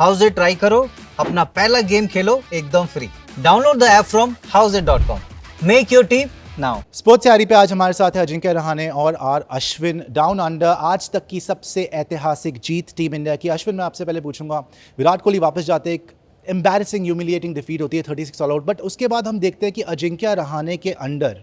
House it try करो, अपना पहला गेम खेलो एकदम free. Download the app from houseit.com। Make your team now. Sports तैयारी पे आज हमारे साथ है अजिंक्य रहाणे और आर अश्विन। डाउन अंडर आज तक की सबसे ऐतिहासिक जीत टीम इंडिया की। अश्विन, मैं आपसे पहले पूछूंगा, विराट कोहली वापस जाते एक एम्बैरेसिंग ह्यूमिलिएटिंग डिफीट होती है 36 ऑल आउट, बट उसके बाद हम देखते हैं कि अजिंक्य रहाणे के अंडर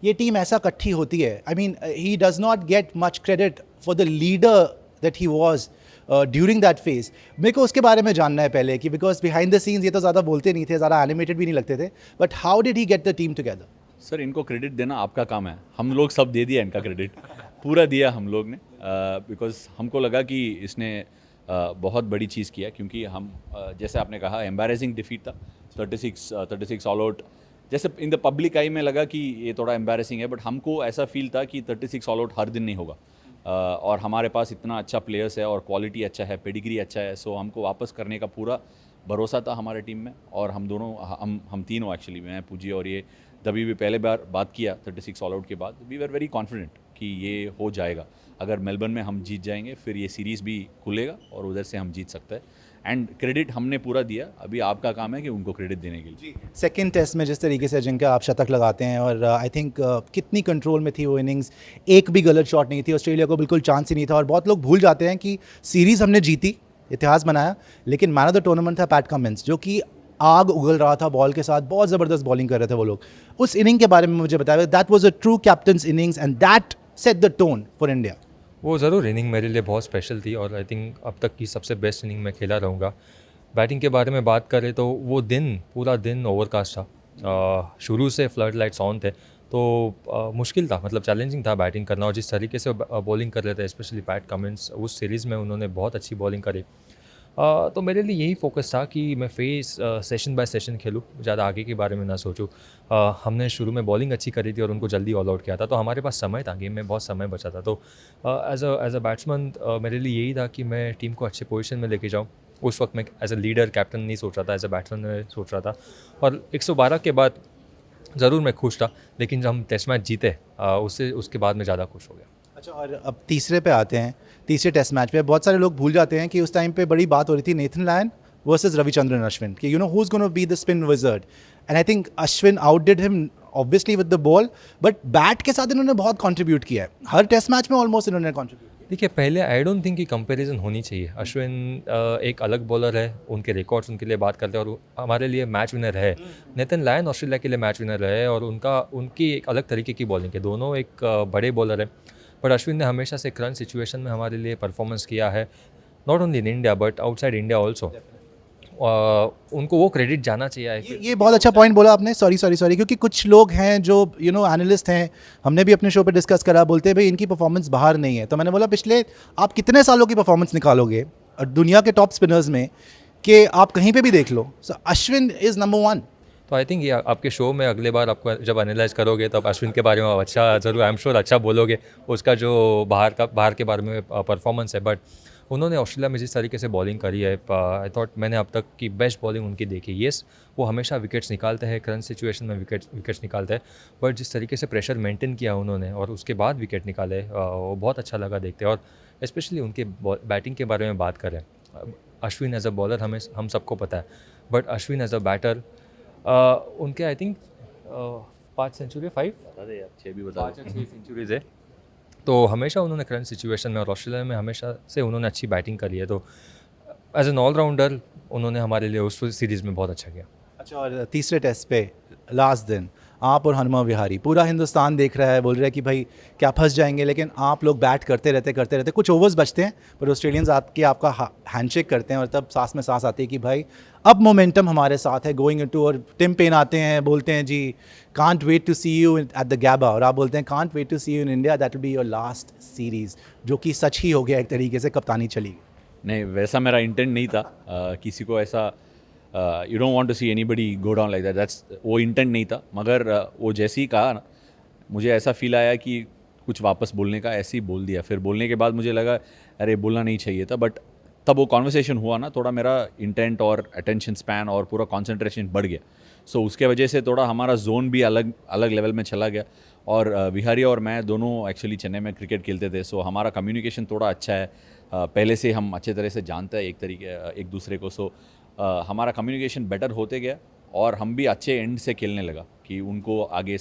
ये टीम ऐसा इकट्ठी होती है। I mean he does not get much credit for the leader that he was during that phase. मेरे को उसके बारे में जानना है पहले कि बिकॉज बिहाइंड द सीन्स ये तो ज़्यादा बोलते नहीं थे, ज़्यादा एनिमेटेड भी नहीं लगते थे, but how did he get the team together? Sir, इनको क्रेडिट देना आपका काम है। हम लोग सब दे दिया इनका क्रेडिट, पूरा दिया हम लोग ने, बिकॉज हमको लगा कि इसने बहुत बड़ी चीज़ किया, क्योंकि हम जैसे आपने कहा एम्बैरेसिंग डिफीट था 36 ऑल आउट। जैसे इन द पब्लिक आई में लगा कि ये थोड़ा एम्बैरेसिंग है, बट हमको ऐसा फील था कि 36 ऑल आउट हर दिन नहीं होगा, और हमारे पास इतना अच्छा प्लेयर्स है और क्वालिटी अच्छा है, पेडिग्री अच्छा है, सो हमको वापस करने का पूरा भरोसा था हमारे टीम में। और हम दोनों हम तीनों एक्चुअली, मैं, पूजी और ये, तभी भी पहले बार बात किया 36 ऑल आउट के बाद, वी वर वेरी कॉन्फिडेंट कि ये हो जाएगा। अगर मेलबर्न में हम जीत जाएंगे फिर ये सीरीज़ भी खुलेगा और उधर से हम जीत सकते हैं। एंड क्रेडिट हमने पूरा दिया, अभी आपका काम है कि उनको क्रेडिट देने के लिए। सेकेंड टेस्ट में जिस तरीके से अजिंक्य आप शतक लगाते हैं और आई थिंक कितनी कंट्रोल में थी वो इनिंग्स, एक भी गलत शॉट नहीं थी, ऑस्ट्रेलिया को बिल्कुल चांस ही नहीं था। और बहुत लोग भूल जाते हैं कि सीरीज़ हमने जीती, इतिहास बनाया, लेकिन मैन ऑफ द टूर्नामेंट था पैट कमिंस, जो कि आग उगल रहा था बॉल के साथ, बहुत ज़बरदस्त बॉलिंग कर रहे थे वो लोग। उस इनिंग के बारे में मुझे बताया, that was a true captains innings and that set the tone for India. वो ज़रूर इनिंग मेरे लिए बहुत स्पेशल थी और आई थिंक अब तक की सबसे बेस्ट इनिंग मैं खेला रहूँगा। बैटिंग के बारे में बात करें तो वो दिन, पूरा दिन ओवरकास्ट था, शुरू से फ्लड लाइट्स ऑन थे, तो मुश्किल था, मतलब चैलेंजिंग था बैटिंग करना। और जिस तरीके से बॉलिंग कर रहे थे स्पेशली पैट कमिंस, उस सीरीज़ में उन्होंने बहुत अच्छी बॉलिंग करी। तो मेरे लिए यही फोकस था कि मैं फेस सेशन बाय सेशन खेलूँ, ज़्यादा आगे के बारे में ना सोचूँ। हमने शुरू में बॉलिंग अच्छी करी थी और उनको जल्दी ऑल आउट किया था, तो हमारे पास समय था, गेम में बहुत समय बचा था। तो एज अ बैट्समैन मेरे लिए यही था कि मैं टीम को अच्छे पोजीशन में लेके जाऊँ। उस वक्त मैं एज अ लीडर कैप्टन नहीं सोच रहा था, एज अ बैट्समैन मैं सोच रहा था। और 112 के बाद ज़रूर मैं खुश था, लेकिन जब हम टेस्ट मैच जीते उसके बाद मैं ज़्यादा खुश हो गया। अच्छा, और अब तीसरे पे आते हैं, तीसरे टेस्ट मैच पे बहुत सारे लोग भूल जाते हैं कि उस टाइम पे बड़ी बात हो रही थी Nathan Lyon versus Ravichandran Ashwin कि you know who is gonna be the spin wizard, and I think Ashwin outdid him obviously with the ball, but bat के साथ इन्होंने बहुत कंट्रीब्यूट किया है, हर टेस्ट मैच में ऑलमोस्ट इन्होंने कंट्रीब्यूट किया। देखिए, पहले आई डोंट थिंक कि कंपैरिजन होनी चाहिए। अश्विन एक अलग बॉलर है, उनके रिकॉर्ड्स उनके लिए बात करते हैं और हमारे लिए मैच विनर है। नेथन लायन ऑस्ट्रेलिया के लिए मैच विनर है और उनकी एक अलग तरीके की बॉलिंग है, दोनों एक बड़े बॉलर हैं। बट अश्विन ने हमेशा से करंट सिचुएशन में हमारे लिए परफॉर्मेंस किया है, not only in India but outside India also. उनको वो क्रेडिट जाना चाहिए। ये बहुत अच्छा पॉइंट बोला आपने, सॉरी, क्योंकि कुछ लोग हैं जो यू नो एनालिस्ट हैं, हमने भी अपने शो पे डिस्कस करा, बोलते हैं भाई इनकी परफॉर्मेंस बाहर नहीं है। तो मैंने बोला पिछले आप कितने सालों की परफॉर्मेंस निकालोगे दुनिया के टॉप स्पिनर्स में कि आप कहीं पे भी देख लो, सो अश्विन इज़ नंबर 1। तो आई थिंक ये आपके शो में अगले बार आपको जब एनालाइज करोगे तब अश्विन के बारे में आप अच्छा ज़रूर, आई एम श्योर अच्छा बोलोगे, उसका जो बाहर के बारे में परफॉर्मेंस है। बट उन्होंने ऑस्ट्रेलिया में जिस तरीके से बॉलिंग करी है, आई थॉट मैंने अब तक की बेस्ट बॉलिंग उनकी देखी। येस, वो हमेशा विकेट्स निकालते हैं, करंट सिचुएशन में विकेट्स निकालते हैं, बट जिस तरीके से प्रेशर मेंटेन किया उन्होंने और उसके बाद विकेट निकाले, वो बहुत अच्छा लगा देखते। और स्पेशली उनके बैटिंग के बारे में बात करें, अश्विन एज अ बॉलर हम सबको पता है, but Ashwin as a batter उनके आई थिंक 5 सेंचुरी 5 सेंचुरीज है। तो हमेशा उन्होंने करंट सिचुएशन में और ऑस्ट्रेलिया में हमेशा से उन्होंने अच्छी बैटिंग करी है। तो एज एन ऑलराउंडर उन्होंने हमारे लिए उस सीरीज़ में बहुत अच्छा किया। अच्छा, और तीसरे टेस्ट पे लास्ट दिन आप और हनुमा विहारी, पूरा हिंदुस्तान देख रहा है, बोल रहा है कि भाई क्या फंस जाएंगे, लेकिन आप लोग बैट करते रहते, कुछ ओवर्स बचते हैं पर ऑस्ट्रेलियंस आपका हैंडशेक करते हैं और तब सांस में सांस आती है कि भाई अब मोमेंटम हमारे साथ है गोइंग इनटू। और टिम पेन आते हैं, बोलते हैं जी can't wait to see you at the Gabba, और आप बोलते हैं can't wait to see you in India, that will be your last series, जो कि सच ही हो गया, एक तरीके से कप्तानी चली गई। नहीं, वैसा मेरा इंटेंट नहीं था, किसी को ऐसा you don't want to see anybody go down like that's, वो इंटेंट नहीं था। मगर वो जैसे ही कहा ना, मुझे ऐसा फील आया कि कुछ वापस बोलने का, ऐसे ही बोल दिया। फिर बोलने के बाद मुझे लगा अरे बोलना नहीं चाहिए था, बट तब वो कॉन्वर्सेशन हुआ ना, थोड़ा मेरा इंटेंट और अटेंशन स्पैन और पूरा कॉन्सेंट्रेशन बढ़ गया। सो उसके वजह से थोड़ा हमारा जोन भी अलग अलग लेवल में चला गया। और विहारी और मैं दोनों एक्चुअली चेन्नई में क्रिकेट खेलते थे, सो हमारा कम्युनिकेशन थोड़ा अच्छा है। पहले से हम अच्छे तरह से जानते हैं एक दूसरे को, सो हमारा कम्युनिकेशन बेटर होते गया और हम भी अच्छे एंड से खेलने लगा कि उनको आगे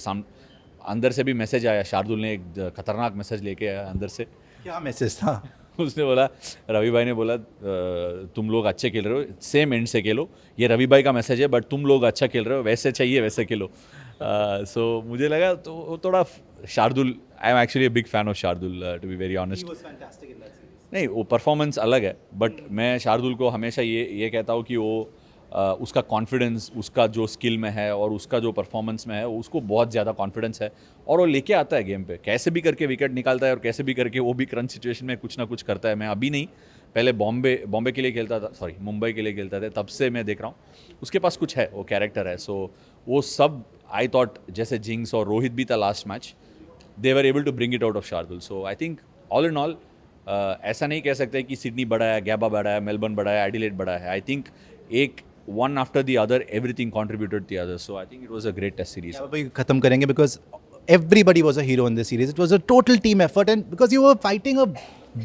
अंदर से भी मैसेज आया। शार्दुल ने एक खतरनाक मैसेज लेके आया अंदर से। क्या मैसेज था? उसने बोला, रवि भाई ने बोला तुम लोग अच्छे खेल रहे हो, सेम एंड से खेलो, ये रवि भाई का मैसेज है, बट तुम लोग अच्छा खेल रहे हो, वैसे चाहिए वैसे खेलो। सो मुझे लगा तो थोड़ा Shardul, I am actually a big fan of Shardul to be very honest. नहीं, वो परफॉर्मेंस अलग है, बट मैं शार्दुल को हमेशा ये कहता हूँ कि वो उसका कॉन्फिडेंस, उसका जो स्किल में है और उसका जो परफॉर्मेंस में है, उसको बहुत ज़्यादा कॉन्फिडेंस है और वो लेके आता है गेम पे, कैसे भी करके विकेट निकालता है और कैसे भी करके वो भी क्रंच सिचुएशन में कुछ ना कुछ करता है। मैं अभी नहीं, पहले बॉम्बे के लिए खेलता था, सॉरी मुंबई के लिए खेलता था, तब से मैं देख रहा हूँ उसके पास कुछ है, वो कैरेक्टर है। सो वो सब आई थॉट, जैसे जिंक्स और रोहित भी था last match, they were able to bring it out of Shardul. So I think all in all ऐसा नहीं कह सकते कि सिडनी बड़ा है, गैबा बड़ा है, मेलबर्न बड़ा है, एडिलेड बड़ा है। आई थिंक एक one after the other, everything contributed to the other. So I think it was a great test series. अभी खत्म करेंगे because everybody was a hero in this series. It was a total team effort and because you were fighting a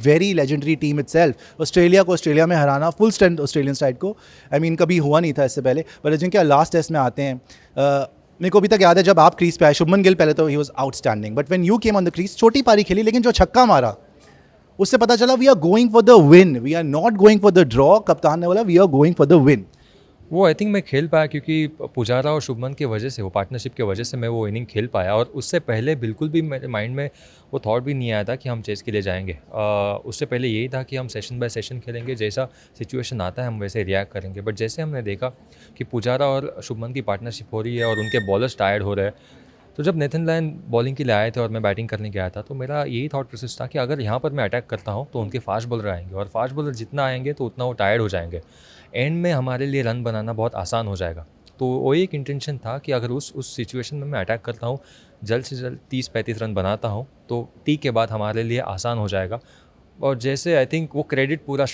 very legendary team itself. Australia को Australia में हराना, full strength Australian side को, I mean कभी हुआ नहीं था इससे पहले। पर अजिंक्य लास्ट टेस्ट में आते हैं, मेरे को अभी तक याद है जब आप क्रीज पे आए, शुभमन गिल पहले तो he was outstanding, but when you came on the crease, छोटी पारी खेली लेकिन जो छक्का मारा उससे पता चला we are going for the win, we are not going for the draw. कप्तान ने बोला we are going for the win. वो आई थिंक मैं खेल पाया क्योंकि पुजारा और शुभमन की वजह से, वो पार्टनरशिप की वजह से मैं वो इनिंग खेल पाया। और उससे पहले बिल्कुल भी मेरे माइंड में वो थॉट भी नहीं आया था कि हम चेस के लिए जाएंगे। उससे पहले यही था कि हम सेशन बाय सेशन खेलेंगे, जैसा सिचुएशन आता है हम वैसे रिएक्ट करेंगे। बट जैसे हमने देखा कि पुजारा और शुभमन की पार्टनरशिप हो रही है और उनके बॉलर्स टायर्ड हो रहे हैं, तो जब नेथन लायन बॉलिंग के लिए आए थे और मैं बैटिंग करने गया था, तो मेरा यही थॉट प्रोसेस था कि अगर यहाँ पर मैं अटैक करता हूँ तो उनके फास्ट बॉलर आएंगे और फास्ट बॉलर जितना आएंगे तो उतना वो टायर्ड हो जाएंगे, एंड में हमारे लिए रन बनाना बहुत आसान हो जाएगा। तो वो एक इंटेंशन था कि अगर उस सिचुएशन में मैं अटैक करता हूँ, जल्द से जल्द 30-35 रन बनाता हूँ, तो टी के बाद हमारे लिए आसान हो जाएगा। और जैसे आई थिंक वो क्रेडिट पूरा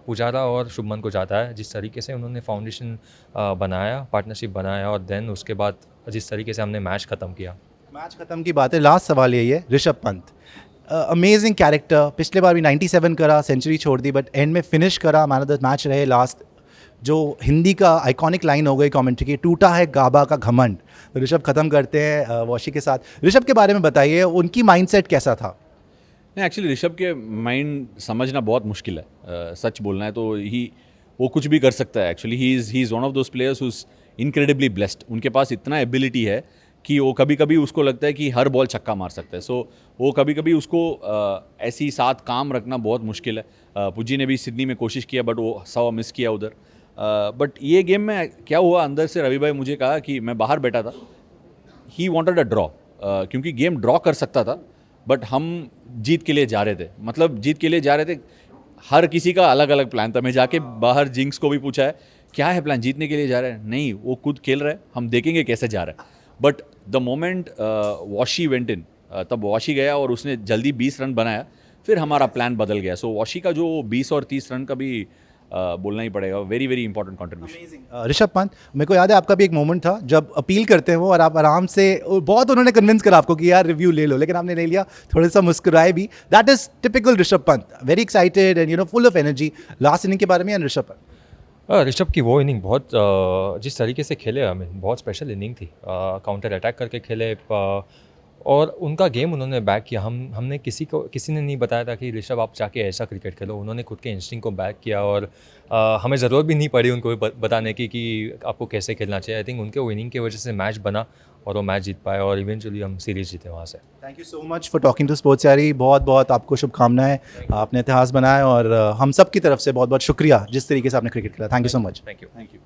पुजारा और शुभमन को जाता है, जिस तरीके से उन्होंने फाउंडेशन बनाया, पार्टनरशिप बनाया, और देन उसके बाद जिस तरीके से हमने मैच ख़त्म किया। मैच खत्म की बात है, लास्ट सवाल यही है, ऋषभ पंत अमेजिंग कैरेक्टर, पिछले बार भी 97 करा, सेंचुरी छोड़ दी, बट एंड में फिनिश करा, मैन ऑफ द मैच रहे लास्ट। जो हिंदी का आइकॉनिक लाइन हो गई कमेंट्री की, टूटा है गाबा का घमंड, तो ऋषभ खत्म करते हैं वॉशी के साथ। ऋषभ के बारे में बताइए, उनकी माइंडसेट कैसा था? नहीं, एक्चुअली ऋषभ के माइंड समझना बहुत मुश्किल है। सच बोलना है तो वो कुछ भी कर सकता है। Actually he is one of those players who is incredibly blessed. उनके पास इतना एबिलिटी है कि वो कभी कभी उसको लगता है कि हर बॉल छक्का मार सकता है। सो वो कभी कभी उसको ऐसी साथ काम रखना बहुत मुश्किल है। पुजी ने भी सिडनी में कोशिश किया, बट वो 100 मिस किया उधर। बट ये गेम में क्या हुआ, अंदर से रवि भाई मुझे कहा कि मैं बाहर बैठा था, ही वांटेड अ ड्रॉ, क्योंकि गेम ड्रॉ कर सकता था, बट हम जीत के लिए जा रहे थे। मतलब जीत के लिए जा रहे थे, हर किसी का अलग अलग प्लान था। मैं जाके बाहर जिंक्स को भी पूछा है क्या है प्लान, जीतने के लिए जा रहे हैं? नहीं, वो खुद खेल रहे हैं, हम देखेंगे कैसे जा रहा है। But the moment washi went in, तब वॉशी गया और उसने जल्दी 20 रन बनाया, फिर हमारा प्लान बदल गया। सो वॉशी का जो 20 और 30 रन का भी बोलना ही पड़ेगा, very very important contribution. Rishabh Pant, मेरे को याद है आपका भी एक मोमेंट था जब अपील करते हैं वो, और आप आराम से, बहुत उन्होंने कन्विंस करा आपको कि यार रिव्यू ले लो, लेकिन आपने ले लिया, थोड़ा सा मुस्कुराए भी। That is typical Rishabh Pant, very excited and full of energy. Last inning के बारे में ऋषभ पंत, ऋषभ की वो इनिंग बहुत जिस तरीके से खेले, आई मीन बहुत स्पेशल इनिंग थी। काउंटर अटैक करके खेले और उनका गेम उन्होंने बैक किया। हमने किसी ने नहीं बताया था कि ऋषभ आप जाके ऐसा क्रिकेट खेलो। उन्होंने खुद के इंस्टिंक्ट को बैक किया और हमें ज़रूरत भी नहीं पड़ी उनको बताने की कि आपको कैसे खेलना चाहिए। आई थिंक उनके विनिंग की वजह से मैच बना और वो मैच जीत पाए और इवेंचुअली हम सीरीज जीते वहाँ से। Thank you so much for talking to Sports Yaari. बहुत बहुत आपको शुभकामनाएं, आपने इतिहास बनाया और हम सब की तरफ से बहुत बहुत शुक्रिया जिस तरीके से आपने क्रिकेट खेला। Thank you so much. Thank you.